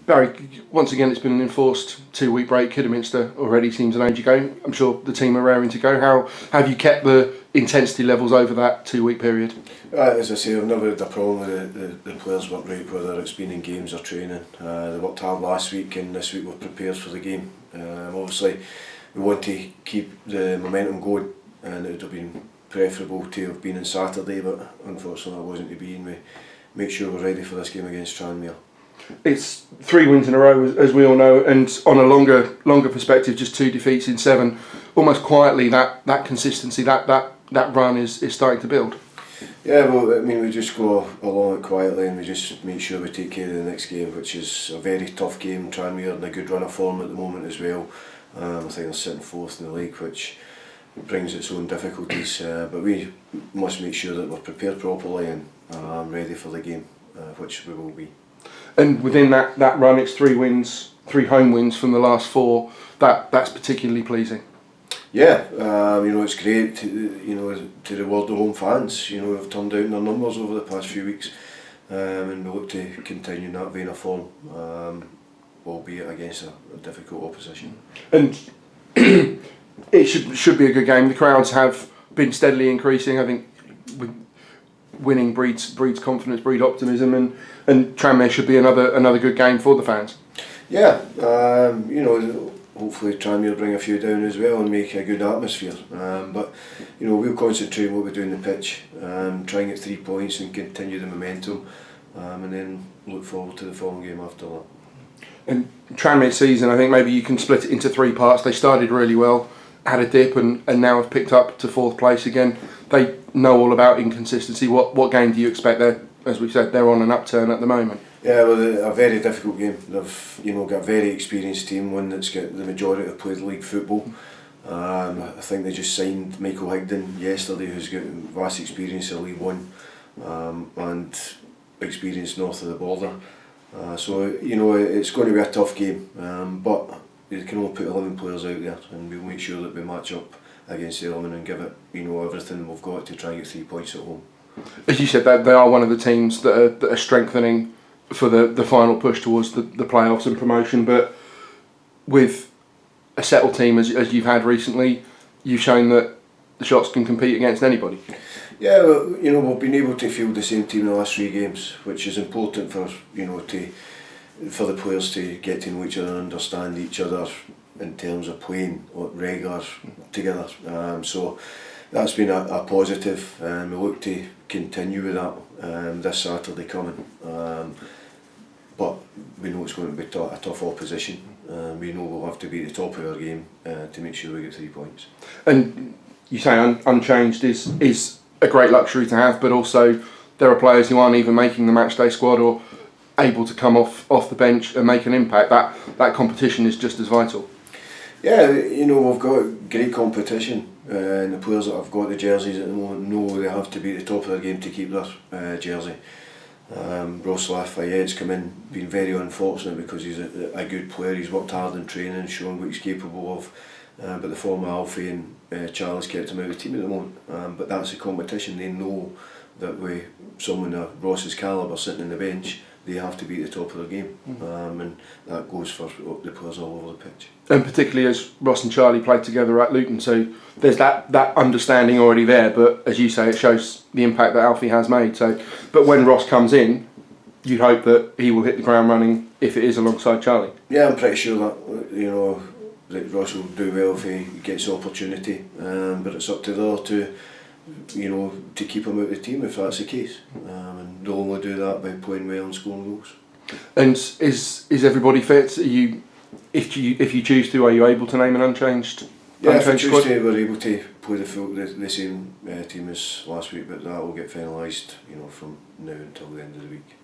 Barry, once again, it's been an enforced 2 week break. Kidderminster already seems an age ago. I'm sure the team are raring to go. How have you kept the intensity levels over that 2 week period? As I say, I've never had a problem with the players work right, whether it's been in games or training. They worked hard last week, and this week we're prepared for the game. Obviously, we want to keep the momentum going, and it would have been preferable to have been on Saturday, but unfortunately I wasn't to be, and we make sure we're ready for this game against Tranmere. It's 3 wins in a row, as we all know, and on a longer perspective, just 2 defeats in 7. Almost quietly, that consistency, that run is starting to build. Yeah, well, I mean, we just go along it quietly, and we just make sure we take care of the next game, which is a very tough game. Tranmere in a good run of form at the moment as well. I think they're sitting 4th in the league, which brings its own difficulties. But we must make sure that we're prepared properly and ready for the game, which we will be. And within that run, it's 3 wins, 3 home wins from the last 4. That's particularly pleasing. Yeah, it's great to reward the home fans. Have turned out in their numbers over the past few weeks, and we look to continue in that vein of form, albeit against a difficult opposition. And it should be a good game. The crowds have been steadily increasing. I think winning breeds confidence, breeds optimism, and Tranmere should be another good game for the fans. Yeah, hopefully Tranmere bring a few down as well and make a good atmosphere. But we'll concentrate on what we do in the pitch, try and get 3 points and continue the momentum, and then look forward to the following game after that. And Tranmere season, I think maybe you can split it into 3 parts. They started really well, had a dip, and now have picked up to 4th place again. They know all about inconsistency. What game do you expect there? As we said, they're on an upturn at the moment. Yeah, well, a very difficult game. They've got a very experienced team, one that's got the majority have played league football. I think they just signed Michael Higdon yesterday, who's got vast experience in League One and experience north of the border. So it's going to be a tough game, but you can only put 11 players out there, and we'll make sure that we match up against the 11 and give it everything we've got to try and get 3 points at home. As you said, they are one of the teams that are strengthening for the final push towards the playoffs and promotion, but with a settled team as you've had recently, you've shown that the Shots can compete against anybody. Yeah, well, we've been able to field the same team in the last 3 games, which is important for for the players to get to know each other and understand each other in terms of playing regular together. So that's been a positive, and we look to continue with that this Saturday coming. But we know it's going to be a tough opposition. We know we'll have to be at the top of our game to make sure we get 3 points. And you say unchanged is a great luxury to have, but also there are players who aren't even making the matchday squad or able to come off the bench and make an impact. That competition is just as vital. Yeah, we've got great competition, and the players that have got the jerseys at the moment know they have to be at the top of their game to keep their jersey. Ross Lafayette's come in, been very unfortunate because he's a good player. He's worked hard in training, shown what he's capable of. But the former Alfie and Charles kept him out of the team at the moment. But that's a competition. They know that with someone of Ross's calibre sitting on the bench, they have to be at the top of their game. And that goes for the players all over the pitch. And particularly as Ross and Charlie played together at Luton, so there's that understanding already there. But as you say, it shows the impact that Alfie has made. So, but when Ross comes in, you'd hope that he will hit the ground running if it is alongside Charlie. Yeah, I'm pretty sure that that Ross will do well if he gets the opportunity. But it's up to the other to keep him out of the team if that's the case. And they'll only do that by playing well and scoring goals. And is everybody fit? If you choose to, are you able to name an unchanged? Yeah, if we unchanged choose squad? to, we're able to play the same team as last week, but that will get finalised, from now until the end of the week.